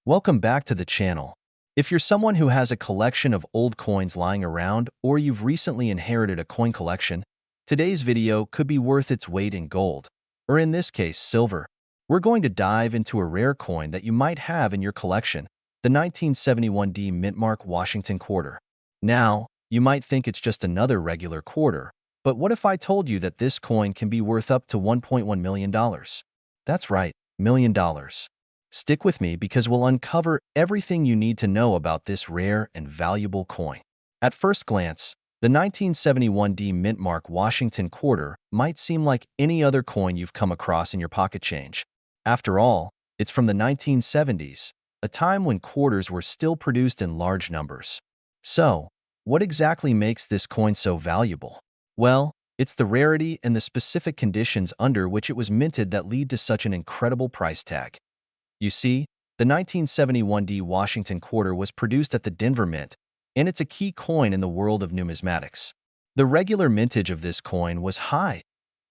Welcome back to the channel. If you're someone who has a collection of old coins lying around or you've recently inherited a coin collection, today's video could be worth its weight in gold, or in this case, silver. We're going to dive into a rare coin that you might have in your collection, the 1971 mint mark Washington quarter. Now, you might think it's just another regular quarter, but what if I told you that this coin can be worth up to $1.1 million? That's right, $1 million. Stick with me because we'll uncover everything you need to know about this rare and valuable coin. At first glance, the 1971 mint mark Washington quarter might seem like any other coin you've come across in your pocket change. After all, it's from the 1970s, a time when quarters were still produced in large numbers. So, what exactly makes this coin so valuable? Well, it's the rarity and the specific conditions under which it was minted that lead to such an incredible price tag. You see, the 1971 Washington quarter was produced at the Denver Mint, and it's a key coin in the world of numismatics. The regular mintage of this coin was high.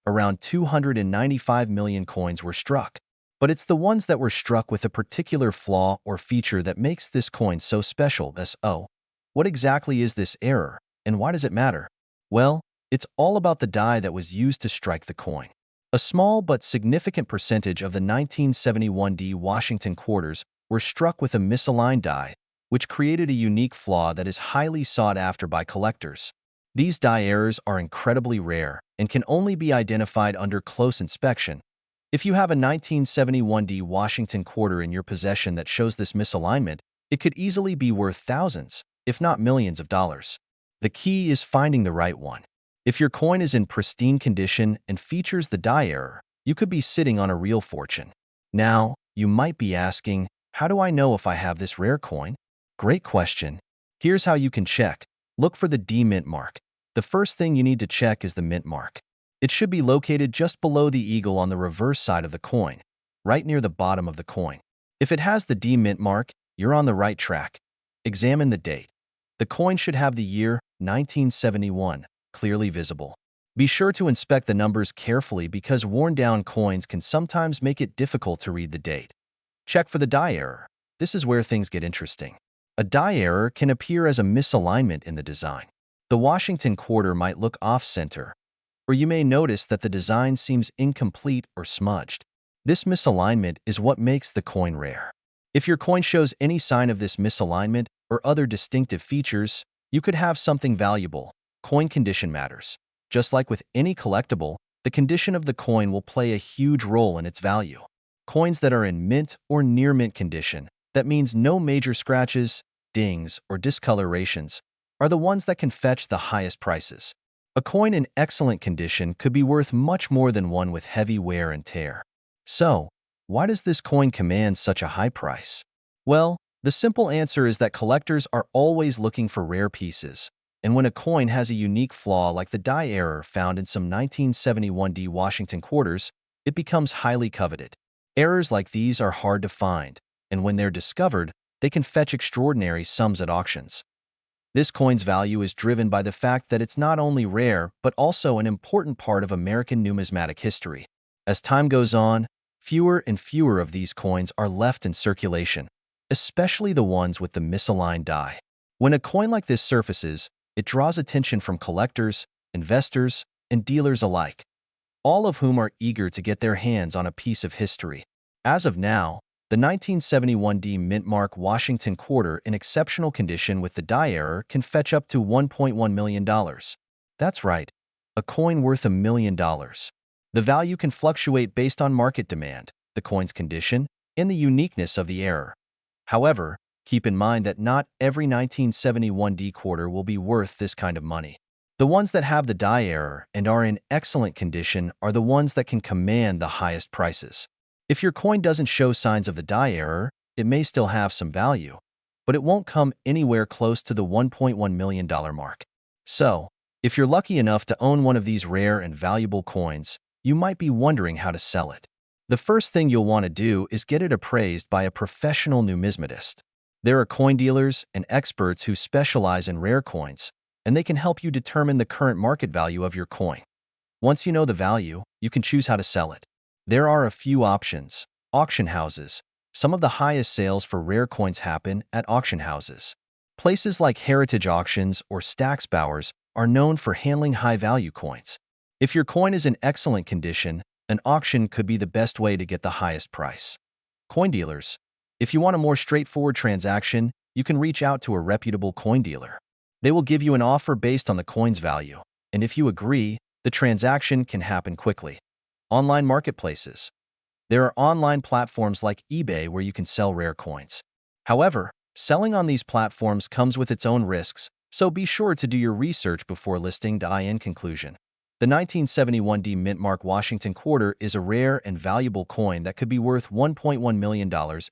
Around 295 million coins were struck. But it's the ones that were struck with a particular flaw or feature that makes this coin so special. What exactly is this error, and why does it matter? Well, it's all about the die that was used to strike the coin. A small but significant percentage of the 1971 Washington quarters were struck with a misaligned die, which created a unique flaw that is highly sought after by collectors. These die errors are incredibly rare and can only be identified under close inspection. If you have a 1971 Washington quarter in your possession that shows this misalignment, it could easily be worth thousands, if not millions of dollars. The key is finding the right one. If your coin is in pristine condition and features the die error, you could be sitting on a real fortune. Now, you might be asking, how do I know if I have this rare coin? Great question. Here's how you can check. Look for the D mint mark. The first thing you need to check is the mint mark. It should be located just below the eagle on the reverse side of the coin, right near the bottom of the coin. If it has the D mint mark, you're on the right track. Examine the date. The coin should have the year 1971 clearly visible. Be sure to inspect the numbers carefully because worn-down coins can sometimes make it difficult to read the date. Check for the die error. This is where things get interesting. A die error can appear as a misalignment in the design. The Washington quarter might look off-center, or you may notice that the design seems incomplete or smudged. This misalignment is what makes the coin rare. If your coin shows any sign of this misalignment or other distinctive features, you could have something valuable. Coin condition matters. Just like with any collectible, the condition of the coin will play a huge role in its value. Coins that are in mint or near mint condition, that means no major scratches, dings, or discolorations, are the ones that can fetch the highest prices. A coin in excellent condition could be worth much more than one with heavy wear and tear. So, why does this coin command such a high price? Well, the simple answer is that collectors are always looking for rare pieces, and when a coin has a unique flaw like the die error found in some 1971 Washington quarters, it becomes highly coveted. Errors like these are hard to find, and when they're discovered, they can fetch extraordinary sums at auctions. This coin's value is driven by the fact that it's not only rare, but also an important part of American numismatic history. As time goes on, fewer and fewer of these coins are left in circulation, especially the ones with the misaligned die. When a coin like this surfaces, it draws attention from collectors, investors, and dealers alike, all of whom are eager to get their hands on a piece of history. As of now, the 1971 mint mark Washington quarter in exceptional condition with the die error can fetch up to $1.1 million. That's right, a coin worth $1 million. The value can fluctuate based on market demand, the coin's condition, and the uniqueness of the error. However, keep in mind that not every 1971 quarter will be worth this kind of money. The ones that have the die error and are in excellent condition are the ones that can command the highest prices. If your coin doesn't show signs of the die error, it may still have some value, but it won't come anywhere close to the $1.1 million mark. So, if you're lucky enough to own one of these rare and valuable coins, you might be wondering how to sell it. The first thing you'll want to do is get it appraised by a professional numismatist. There are coin dealers and experts who specialize in rare coins, and they can help you determine the current market value of your coin. Once you know the value, you can choose how to sell it. There are a few options: auction houses, Some of the highest sales for rare coins happen at auction houses. Places like heritage auctions or Stacksbowers are known for handling high-value coins. If your coin is in excellent condition, an auction could be the best way to get the highest price. Coin dealers. If you want a more straightforward transaction, you can reach out to a reputable coin dealer. They will give you an offer based on the coin's value, and if you agree, the transaction can happen quickly. Online marketplaces. There are online platforms like eBay where you can sell rare coins. However, selling on these platforms comes with its own risks, so be sure to do your research before listing. In conclusion, the 1971 D Mint Mark Washington Quarter is a rare and valuable coin that could be worth $1.1 million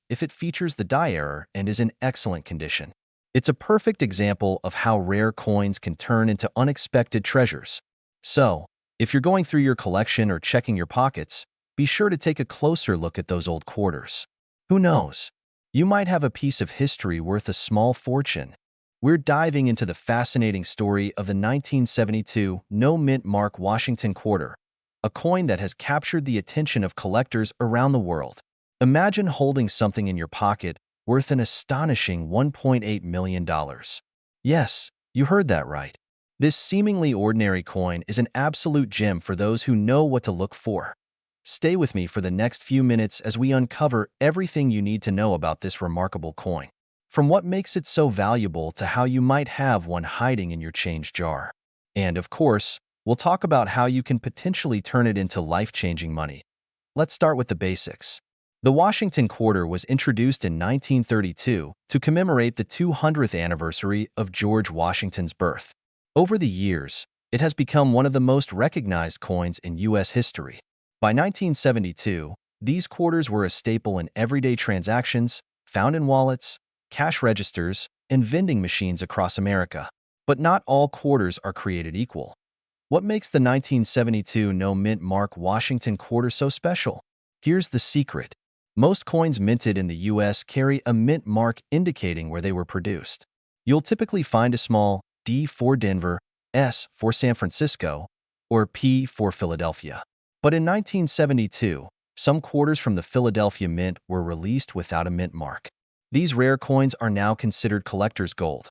if it features the die error and is in excellent condition. It's a perfect example of how rare coins can turn into unexpected treasures. So, if you're going through your collection or checking your pockets, be sure to take a closer look at those old quarters. Who knows? You might have a piece of history worth a small fortune. We're diving into the fascinating story of the 1972 No Mint Mark Washington Quarter, a coin that has captured the attention of collectors around the world. Imagine holding something in your pocket worth an astonishing $1.8 million. Yes, you heard that right. This seemingly ordinary coin is an absolute gem for those who know what to look for. Stay with me for the next few minutes as we uncover everything you need to know about this remarkable coin. From what makes it so valuable to how you might have one hiding in your change jar. And of course, we'll talk about how you can potentially turn it into life-changing money. Let's start with the basics. The Washington Quarter was introduced in 1932 to commemorate the 200th anniversary of George Washington's birth. Over the years, it has become one of the most recognized coins in U.S. history. By 1972, these quarters were a staple in everyday transactions, found in wallets, cash registers, and vending machines across America. But not all quarters are created equal. What makes the 1972 No Mint Mark Washington Quarter so special? Here's the secret. Most coins minted in the U.S. carry a mint mark indicating where they were produced. You'll typically find a small D for Denver, S for San Francisco, or P for Philadelphia. But in 1972, some quarters from the Philadelphia Mint were released without a mint mark. These rare coins are now considered collector's gold.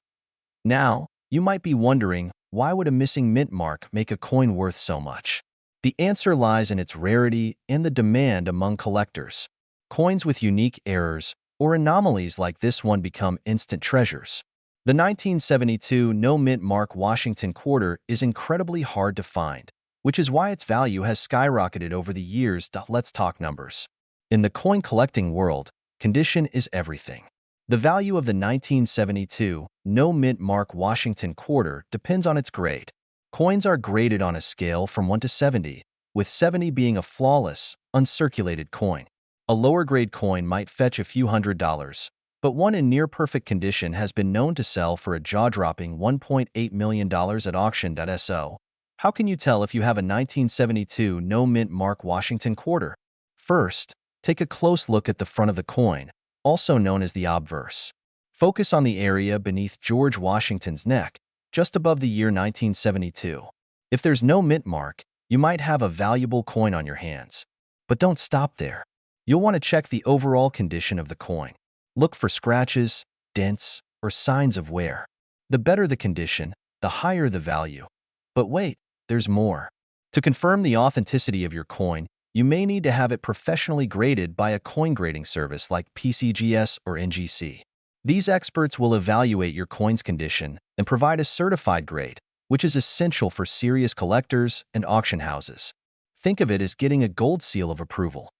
Now, you might be wondering, why would a missing mint mark make a coin worth so much? The answer lies in its rarity and the demand among collectors. Coins with unique errors or anomalies like this one become instant treasures. The 1972 No Mint Mark Washington Quarter is incredibly hard to find, which is why its value has skyrocketed over the years. Let's talk numbers. In the coin collecting world, condition is everything. The value of the 1972 No Mint Mark Washington Quarter depends on its grade. Coins are graded on a scale from 1 to 70, with 70 being a flawless, uncirculated coin. A lower-grade coin might fetch a few $100s, but one in near-perfect condition has been known to sell for a jaw-dropping $1.8 million at auction. So, how can you tell if you have a 1972 No Mint Mark Washington Quarter? First, take a close look at the front of the coin, also known as the obverse. Focus on the area beneath George Washington's neck, just above the year 1972. If there's no mint mark, you might have a valuable coin on your hands. But don't stop there. You'll want to check the overall condition of the coin. Look for scratches, dents, or signs of wear. The better the condition, the higher the value. But wait, there's more. To confirm the authenticity of your coin, you may need to have it professionally graded by a coin grading service like PCGS or NGC. These experts will evaluate your coin's condition and provide a certified grade, which is essential for serious collectors and auction houses. Think of it as getting a gold seal of approval.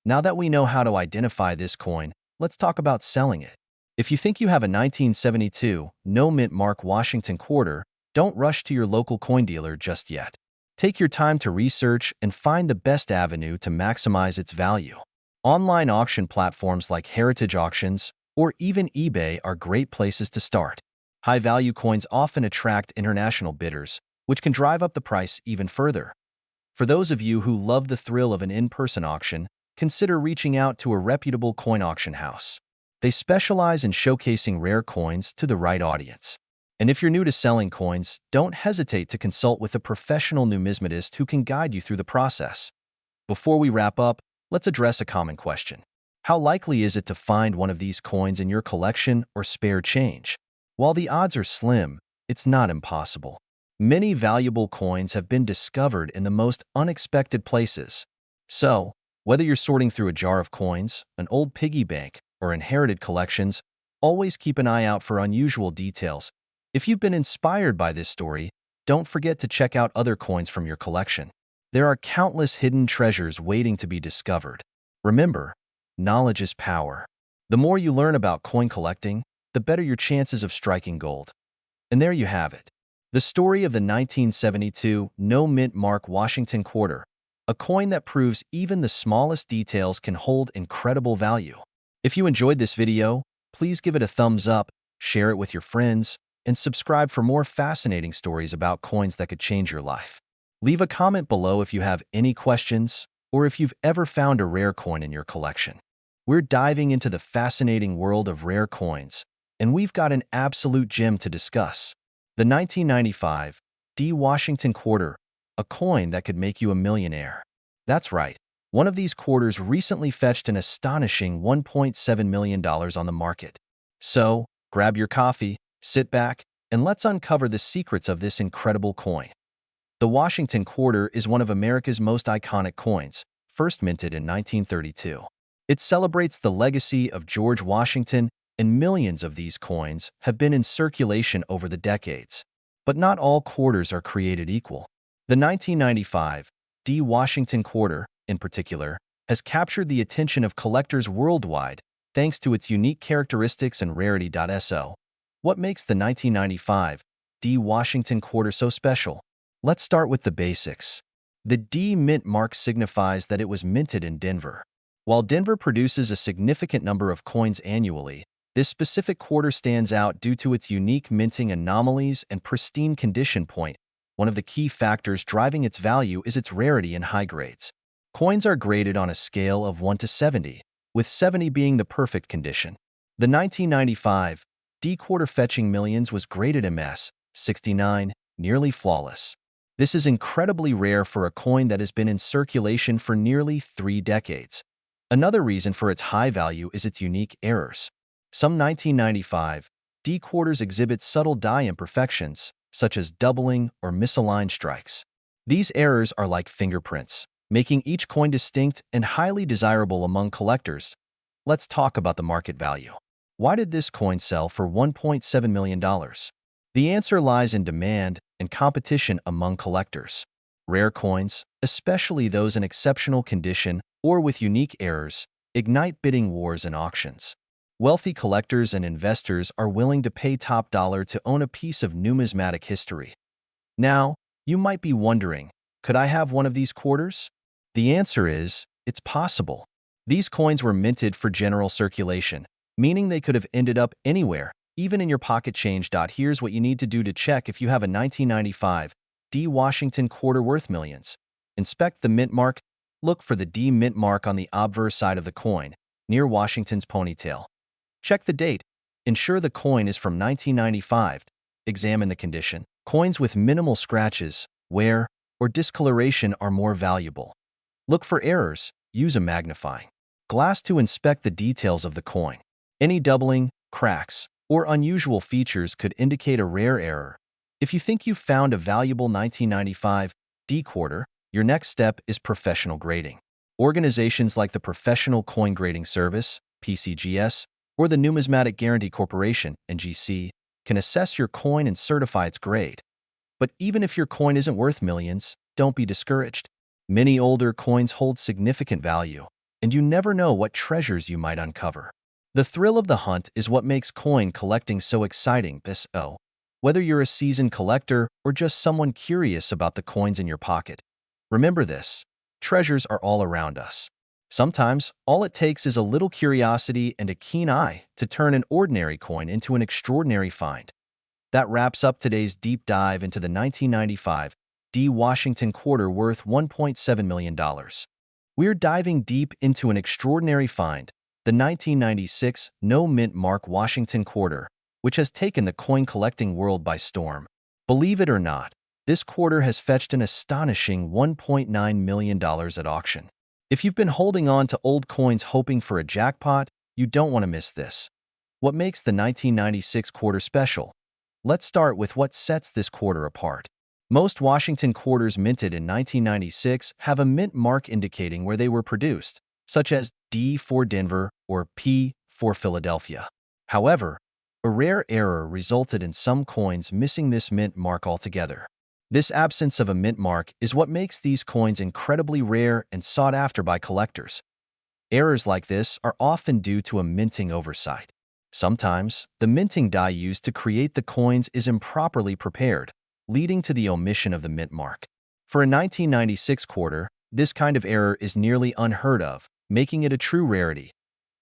Now that we know how to identify this coin, let's talk about selling it. If you think you have a 1972 No Mint Mark Washington Quarter, don't rush to your local coin dealer just yet. Take your time to research and find the best avenue to maximize its value. Online auction platforms like heritage auctions or even eBay are great places to start. High-value coins often attract international bidders, which can drive up the price even further. For those of you who love the thrill of an in-person auction, consider reaching out to a reputable coin auction house. They specialize in showcasing rare coins to the right audience. And if you're new to selling coins, don't hesitate to consult with a professional numismatist who can guide you through the process. Before we wrap up, let's address a common question. How likely is it to find one of these coins in your collection or spare change? While the odds are slim, it's not impossible. Many valuable coins have been discovered in the most unexpected places. So, whether you're sorting through a jar of coins, an old piggy bank, or inherited collections, always keep an eye out for unusual details. If you've been inspired by this story, don't forget to check out other coins from your collection. There are countless hidden treasures waiting to be discovered. Remember, knowledge is power. The more you learn about coin collecting, the better your chances of striking gold. And there you have it. The story of the 1972 no-mint mark Washington quarter, a coin that proves even the smallest details can hold incredible value. If you enjoyed this video, please give it a thumbs up, share it with your friends, and subscribe for more fascinating stories about coins that could change your life. Leave a comment below if you have any questions or if you've ever found a rare coin in your collection. We're diving into the fascinating world of rare coins, and we've got an absolute gem to discuss. The 1995 Washington quarter, a coin that could make you a millionaire. That's right. One of these quarters recently fetched an astonishing $1.7 million on the market. So, grab your coffee, sit back, and let's uncover the secrets of this incredible coin. The Washington quarter is one of America's most iconic coins, first minted in 1932. It celebrates the legacy of George Washington, and millions of these coins have been in circulation over the decades. But not all quarters are created equal. The 1995 Washington quarter, in particular, has captured the attention of collectors worldwide thanks to its unique characteristics and rarity. So, what makes the 1995 Washington quarter so special? Let's start with the basics. The D mint mark signifies that it was minted in Denver. While Denver produces a significant number of coins annually, this specific quarter stands out due to its unique minting anomalies and pristine condition point. One of the key factors driving its value is its rarity and high grades. Coins are graded on a scale of 1 to 70, with 70 being the perfect condition. The 1995 quarter fetching millions was graded MS 69, nearly flawless. This is incredibly rare for a coin that has been in circulation for nearly 3 decades. Another reason for its high value is its unique errors. Some 1995 quarters exhibit subtle die imperfections, such as doubling or misaligned strikes. These errors are like fingerprints, making each coin distinct and highly desirable among collectors. Let's talk about the market value. Why did this coin sell for $1.7 million? The answer lies in demand and competition among collectors. Rare coins, especially those in exceptional condition or with unique errors, ignite bidding wars and auctions. Wealthy collectors and investors are willing to pay top dollar to own a piece of numismatic history. Now, you might be wondering, could I have one of these quarters? The answer is, it's possible. These coins were minted for general circulation, meaning they could have ended up anywhere, even in your pocket change. Here's what you need to do to check if you have a 1995 Washington quarter worth millions. Inspect the mint mark. Look for the D mint mark on the obverse side of the coin, near Washington's ponytail. Check the date. Ensure the coin is from 1995. Examine the condition. Coins with minimal scratches, wear, or discoloration are more valuable. Look for errors. Use a magnifying glass to inspect the details of the coin. Any doubling, cracks, or unusual features could indicate a rare error. If you think you've found a valuable 1995 quarter, your next step is professional grading. Organizations like the Professional Coin Grading Service, PCGS, or the Numismatic Guarantee Corporation, NGC, can assess your coin and certify its grade. But even if your coin isn't worth millions, don't be discouraged. Many older coins hold significant value, and you never know what treasures you might uncover. The thrill of the hunt is what makes coin collecting so exciting. Whether you're a seasoned collector or just someone curious about the coins in your pocket, remember this: treasures are all around us. Sometimes, all it takes is a little curiosity and a keen eye to turn an ordinary coin into an extraordinary find. That wraps up today's deep dive into the 1995 Washington quarter worth $1.7 million. We're diving deep into an extraordinary find, the 1996 no-mint mark Washington quarter, which has taken the coin collecting world by storm. Believe it or not, this quarter has fetched an astonishing $1.9 million at auction. If you've been holding on to old coins hoping for a jackpot, you don't want to miss this. What makes the 1996 quarter special? Let's start with what sets this quarter apart. Most Washington quarters minted in 1996 have a mint mark indicating where they were produced, such as D for Denver or P for Philadelphia. However, a rare error resulted in some coins missing this mint mark altogether. This absence of a mint mark is what makes these coins incredibly rare and sought after by collectors. Errors like this are often due to a minting oversight. Sometimes, the minting die used to create the coins is improperly prepared, leading to the omission of the mint mark. For a 1996 quarter, this kind of error is nearly unheard of, making it a true rarity.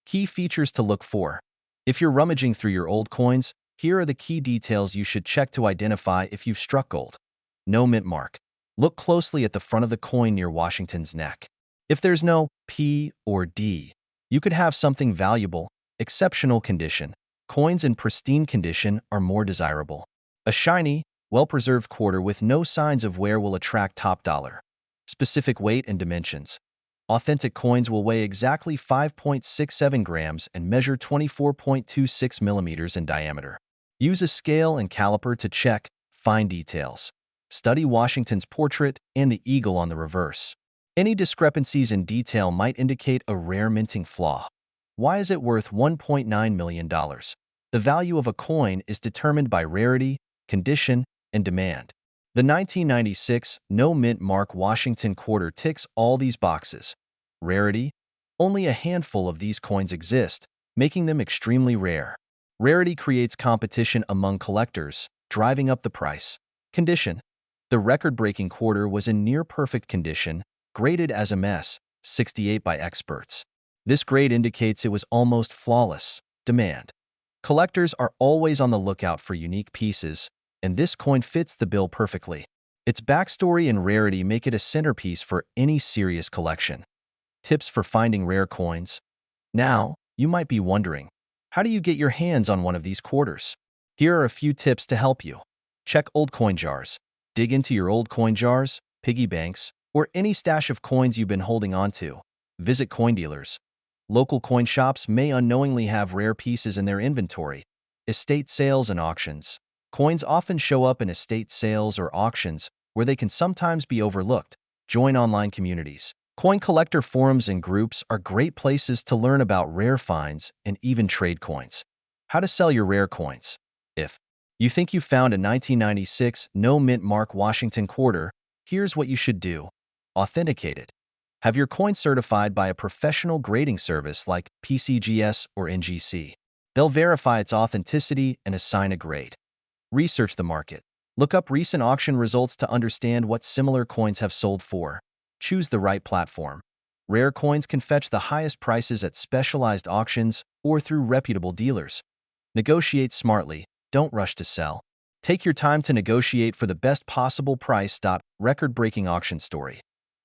Key features to look for. If you're rummaging through your old coins, here are the key details you should check to identify if you've struck gold. No mint mark. Look closely at the front of the coin near Washington's neck. If there's no P or D, you could have something valuable. Exceptional condition. Coins in pristine condition are more desirable. A shiny, well-preserved quarter with no signs of wear will attract top dollar. Specific weight and dimensions. Authentic coins will weigh exactly 5.67 grams and measure 24.26 millimeters in diameter. Use a scale and caliper to check fine details. Study Washington's portrait and the eagle on the reverse. Any discrepancies in detail might indicate a rare minting flaw. Why is it worth $1.9 million? The value of a coin is determined by rarity, condition, and demand. The 1996 no mint mark Washington quarter ticks all these boxes. Rarity? Only a handful of these coins exist, making them extremely rare. Rarity creates competition among collectors, driving up the price. Condition? The record-breaking quarter was in near-perfect condition, graded as MS 68 by experts. This grade indicates it was almost flawless. Demand. Collectors are always on the lookout for unique pieces, and this coin fits the bill perfectly. Its backstory and rarity make it a centerpiece for any serious collection. Tips for finding rare coins. Now, you might be wondering, how do you get your hands on one of these quarters? Here are a few tips to help you. Check old coin jars. Dig into your old coin jars, piggy banks, or any stash of coins you've been holding on to. Visit coin dealers. Local coin shops may unknowingly have rare pieces in their inventory. Estate sales and auctions. Coins often show up in estate sales or auctions where they can sometimes be overlooked. Join online communities. Coin collector forums and groups are great places to learn about rare finds and even trade coins. How to sell your rare coins. If you think you found a 1996 no mint mark Washington quarter, here's what you should do. Authenticate it. Have your coin certified by a professional grading service like PCGS or NGC. They'll verify its authenticity and assign a grade. Research the market. Look up recent auction results to understand what similar coins have sold for. Choose the right platform. Rare coins can fetch the highest prices at specialized auctions or through reputable dealers. Negotiate smartly. Don't rush to sell. Take your time to negotiate for the best possible price. Record-breaking auction story.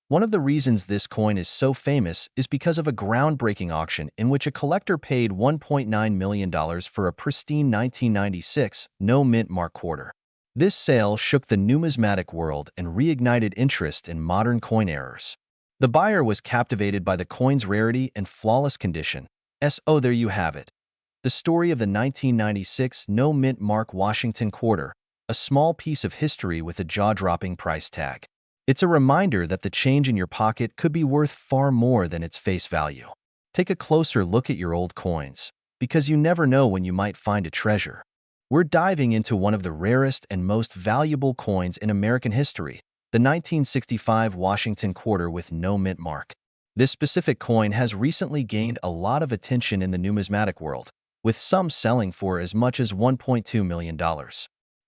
One of the reasons this coin is so famous is because of a groundbreaking auction in which a collector paid $1.9 million for a pristine 1996 no mint mark quarter. This sale shook the numismatic world and reignited interest in modern coin errors. The buyer was captivated by the coin's rarity and flawless condition. So there you have it. The story of the 1996 no mint mark Washington quarter, a small piece of history with a jaw-dropping price tag. It's a reminder that the change in your pocket could be worth far more than its face value. Take a closer look at your old coins, because you never know when you might find a treasure. We're diving into one of the rarest and most valuable coins in American history, the 1965 Washington quarter with no mint mark. This specific coin has recently gained a lot of attention in the numismatic world, with some selling for as much as $1.2 million.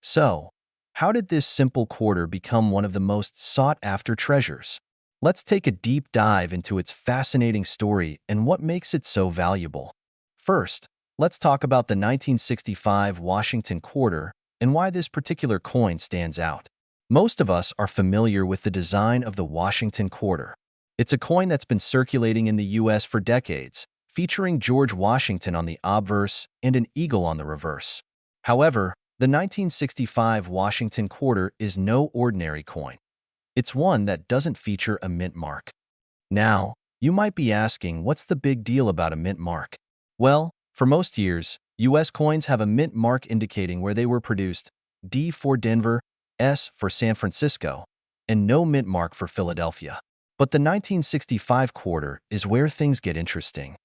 So, how did this simple quarter become one of the most sought-after treasures? Let's take a deep dive into its fascinating story and what makes it so valuable. First, let's talk about the 1965 Washington quarter and why this particular coin stands out. Most of us are familiar with the design of the Washington quarter. It's a coin that's been circulating in the U.S. for decades, featuring George Washington on the obverse and an eagle on the reverse. However, the 1965 Washington quarter is no ordinary coin. It's one that doesn't feature a mint mark. Now, You might be asking, what's the big deal about a mint mark? Well, for most years, US coins have a mint mark indicating where they were produced, D for Denver, S for San Francisco, and no mint mark for Philadelphia. But the 1965 quarter is where things get interesting.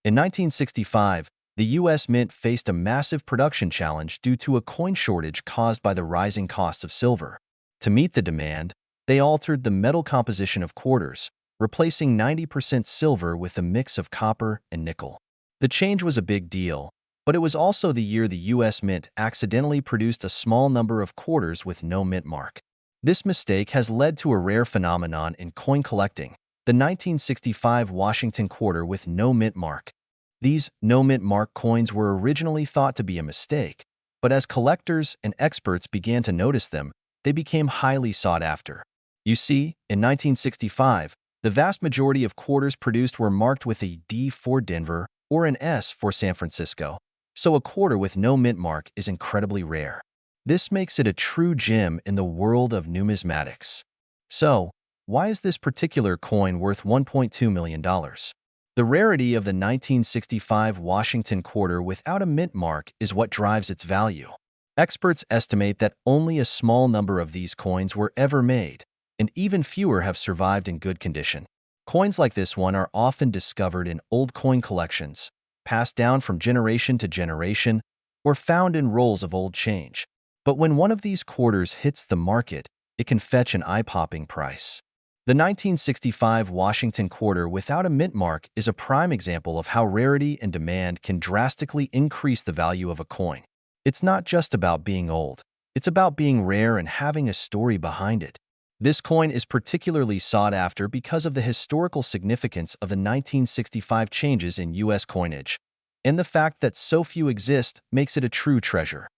In 1965, the US Mint faced a massive production challenge due to a coin shortage caused by the rising cost of silver. To meet the demand, they altered the metal composition of quarters, replacing 90% silver with a mix of copper and nickel. The change was a big deal, but it was also the year the US Mint accidentally produced a small number of quarters with no mint mark. This mistake has led to a rare phenomenon in coin collecting, the 1965 Washington quarter with no mint mark. These no mint mark coins were originally thought to be a mistake, but as collectors and experts began to notice them, they became highly sought after. You see, in 1965, the vast majority of quarters produced were marked with a D for Denver or an S for San Francisco, so a quarter with no mint mark is incredibly rare. This makes it a true gem in the world of numismatics. So, why is this particular coin worth $1.2 million? The rarity of the 1965 Washington quarter without a mint mark is what drives its value. Experts estimate that only a small number of these coins were ever made, and even fewer have survived in good condition. Coins like this one are often discovered in old coin collections, passed down from generation to generation, or found in rolls of old change. But when one of these quarters hits the market, it can fetch an eye-popping price. The 1965 Washington quarter without a mint mark is a prime example of how rarity and demand can drastically increase the value of a coin. It's not just about being old. It's about being rare and having a story behind it. This coin is particularly sought after because of the historical significance of the 1965 changes in US coinage, and the fact that so few exist makes it a true treasure.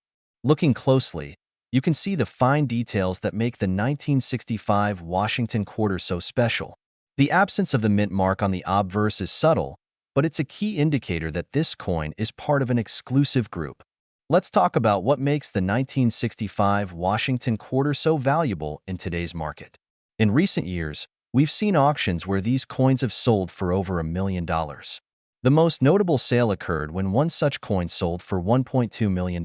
Looking closely, you can see the fine details that make the 1965 Washington quarter so special. The absence of the mint mark on the obverse is subtle, but it's a key indicator that this coin is part of an exclusive group. Let's talk about what makes the 1965 Washington quarter so valuable in today's market. In recent years, we've seen auctions where these coins have sold for over $1 million. The most notable sale occurred when one such coin sold for $1.2 million.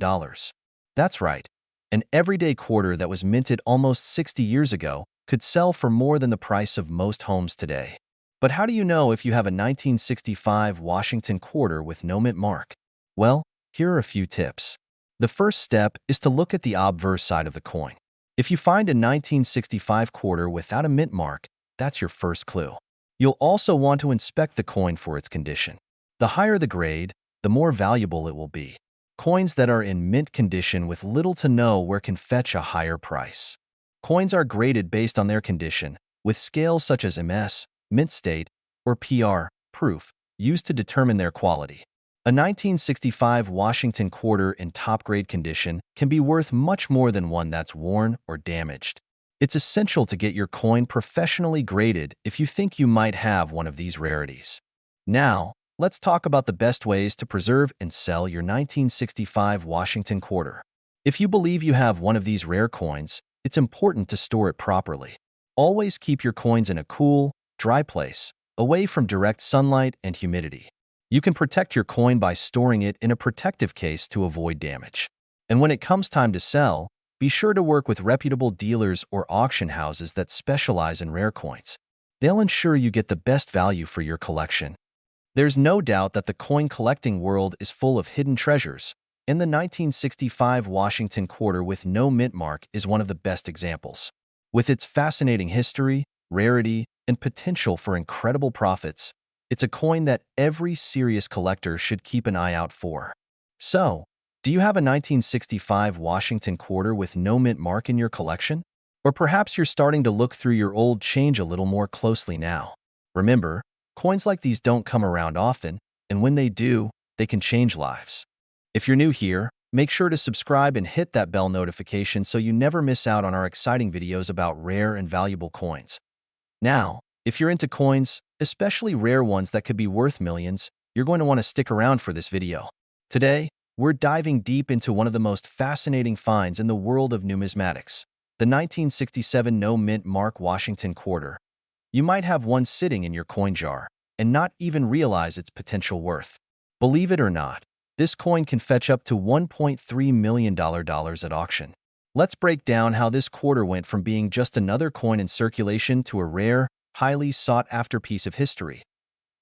That's right. An everyday quarter that was minted almost 60 years ago could sell for more than the price of most homes today. But how do you know if you have a 1965 Washington quarter with no mint mark? Well, here are a few tips. The first step is to look at the obverse side of the coin. If you find a 1965 quarter without a mint mark, that's your first clue. You'll also want to inspect the coin for its condition. The higher the grade, the more valuable it will be. Coins that are in mint condition with little to no wear can fetch a higher price. Coins are graded based on their condition, with scales such as MS, mint state, or PR, proof, used to determine their quality. A 1965 Washington quarter in top-grade condition can be worth much more than one that's worn or damaged. It's essential to get your coin professionally graded if you think you might have one of these rarities. Now, let's talk about the best ways to preserve and sell your 1965 Washington quarter. If you believe you have one of these rare coins, it's important to store it properly. Always keep your coins in a cool, dry place, away from direct sunlight and humidity. You can protect your coin by storing it in a protective case to avoid damage. And when it comes time to sell, be sure to work with reputable dealers or auction houses that specialize in rare coins. They'll ensure you get the best value for your collection. There's no doubt that the coin collecting world is full of hidden treasures, and the 1965 Washington quarter with no mint mark is one of the best examples. With its fascinating history, rarity, and potential for incredible profits, it's a coin that every serious collector should keep an eye out for. So, do you have a 1965 Washington quarter with no mint mark in your collection? Or perhaps you're starting to look through your old change a little more closely now. Remember, coins like these don't come around often, and when they do, they can change lives. If you're new here, make sure to subscribe and hit that bell notification so you never miss out on our exciting videos about rare and valuable coins. Now, if you're into coins, especially rare ones that could be worth millions, you're going to want to stick around for this video. Today, we're diving deep into one of the most fascinating finds in the world of numismatics, the 1967 no mint mark Washington quarter. You might have one sitting in your coin jar and not even realize its potential worth. Believe it or not, this coin can fetch up to $1.3 million at auction. Let's break down how this quarter went from being just another coin in circulation to a rare, highly sought-after piece of history.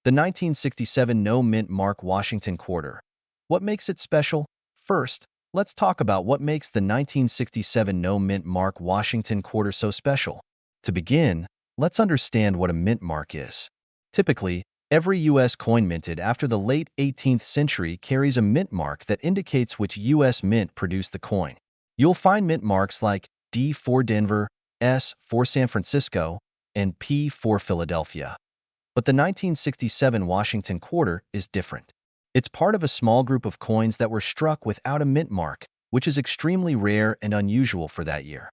The 1967 no-mint mark Washington quarter. What makes it special? First, let's talk about what makes the 1967 no-mint mark Washington quarter so special. To begin, let's understand what a mint mark is. Typically, every U.S. coin minted after the late 18th century carries a mint mark that indicates which U.S. mint produced the coin. You'll find mint marks like D for Denver, S for San Francisco, and P for Philadelphia. But the 1967 Washington quarter is different. It's part of a small group of coins that were struck without a mint mark, which is extremely rare and unusual for that year.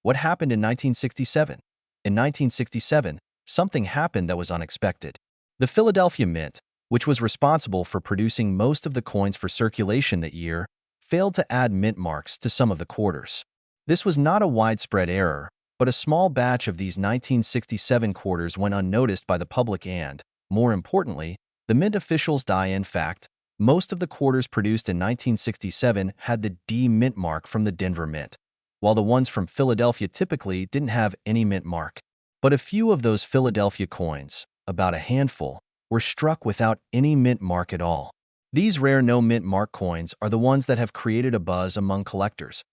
What happened in 1967? In 1967, something happened that was unexpected. The Philadelphia Mint, which was responsible for producing most of the coins for circulation that year, failed to add mint marks to some of the quarters. This was not a widespread error, but a small batch of these 1967 quarters went unnoticed by the public and, more importantly, the mint officials. In fact, most of the quarters produced in 1967 had the D mint mark from the Denver Mint, while the ones from Philadelphia typically didn't have any mint mark. But a few of those Philadelphia coins, about a handful, were struck without any mint mark at all. These rare no-mint mark coins are the ones that have created a buzz among collectors.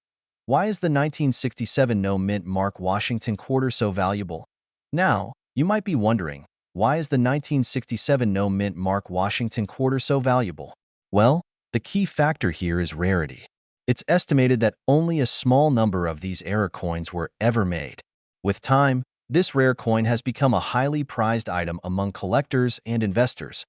Why is the 1967 no-mint mark Washington quarter so valuable? Now, you might be wondering, why is the 1967 no-mint mark Washington quarter so valuable? Well, the key factor here is rarity. It's estimated that only a small number of these error coins were ever made. With time, this rare coin has become a highly prized item among collectors and investors.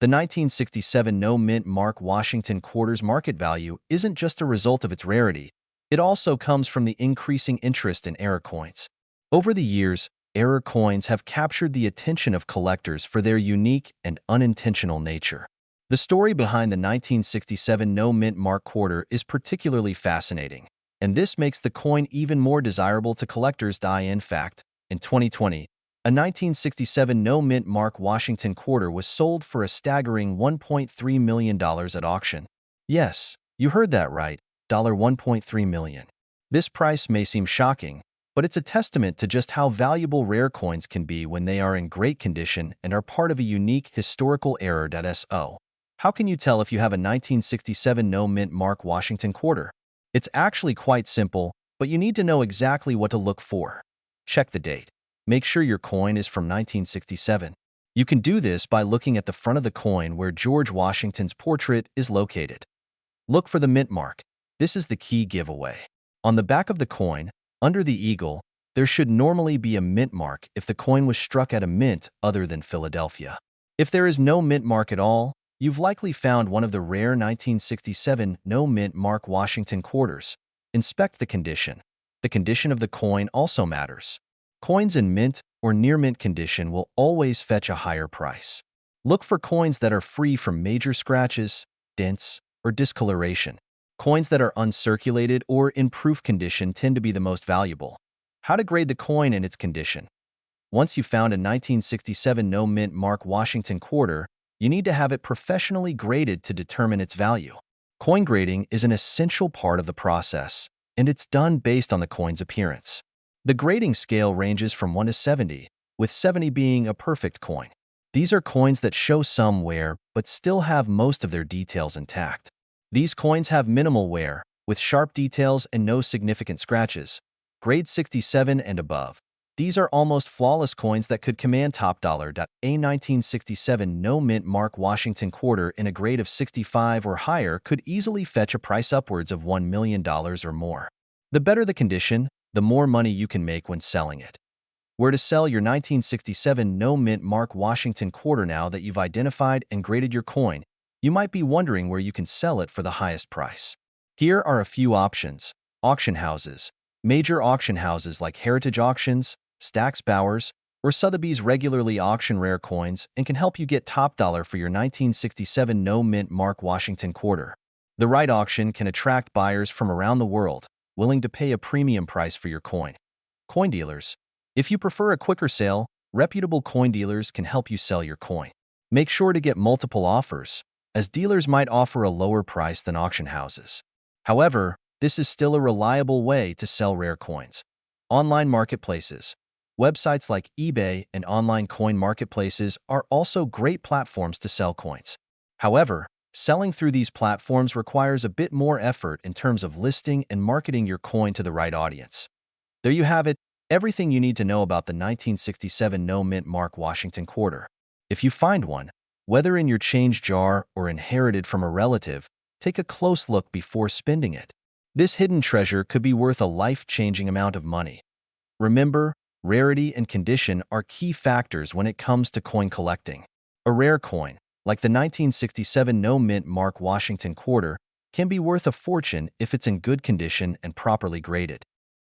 The 1967 no-mint mark Washington quarter's market value isn't just a result of its rarity, it also comes from the increasing interest in error coins. Over the years, error coins have captured the attention of collectors for their unique and unintentional nature. The story behind the 1967 no-mint mark quarter is particularly fascinating, and this makes the coin even more desirable to collectors. In fact, in 2020, a 1967 no-mint mark Washington quarter was sold for a staggering $1.3 million at auction. Yes, you heard that right, $1.3 million. This price may seem shocking, but it's a testament to just how valuable rare coins can be when they are in great condition and are part of a unique historical era. So, how can you tell if you have a 1967 no-mint mark Washington quarter? It's actually quite simple, but you need to know exactly what to look for. Check the date. Make sure your coin is from 1967. You can do this by looking at the front of the coin where George Washington's portrait is located. Look for the mint mark. This is the key giveaway. On the back of the coin, under the eagle, there should normally be a mint mark if the coin was struck at a mint other than Philadelphia. If there is no mint mark at all, you've likely found one of the rare 1967 no-mint mark Washington quarters. Inspect the condition. The condition of the coin also matters. Coins in mint or near-mint condition will always fetch a higher price. Look for coins that are free from major scratches, dents, or discoloration. Coins that are uncirculated or in proof condition tend to be the most valuable. How to grade the coin and its condition. Once you found a 1967 no-mint mark Washington quarter, you need to have it professionally graded to determine its value. Coin grading is an essential part of the process, and it's done based on the coin's appearance. The grading scale ranges from 1 to 70, with 70 being a perfect coin. These are coins that show some wear but still have most of their details intact. These coins have minimal wear, with sharp details and no significant scratches. Grade 67 and above. These are almost flawless coins that could command top dollar. A 1967 no-mint mark Washington quarter in a grade of 65 or higher could easily fetch a price upwards of $1 million or more. The better the condition, the more money you can make when selling it. Where to sell your 1967 no-mint mark Washington quarter? Now that you've identified and graded your coin, you might be wondering where you can sell it for the highest price. Here are a few options. Auction houses. Major auction houses like Heritage Auctions, Stack's Bowers, or Sotheby's regularly auction rare coins and can help you get top dollar for your 1967 no-mint mark Washington quarter. The right auction can attract buyers from around the world, willing to pay a premium price for your coin. Coin dealers. If you prefer a quicker sale, reputable coin dealers can help you sell your coin. Make sure to get multiple offers, as dealers might offer a lower price than auction houses. However, this is still a reliable way to sell rare coins. Online marketplaces. Websites like eBay and online coin marketplaces are also great platforms to sell coins. However, selling through these platforms requires a bit more effort in terms of listing and marketing your coin to the right audience. There you have it, everything you need to know about the 1967 no-mint mark Washington quarter. If you find one, whether in your change jar or inherited from a relative, take a close look before spending it. This hidden treasure could be worth a life-changing amount of money. Remember, rarity and condition are key factors when it comes to coin collecting. A rare coin, like the 1967 no-mint mark Washington quarter, can be worth a fortune if it's in good condition and properly graded.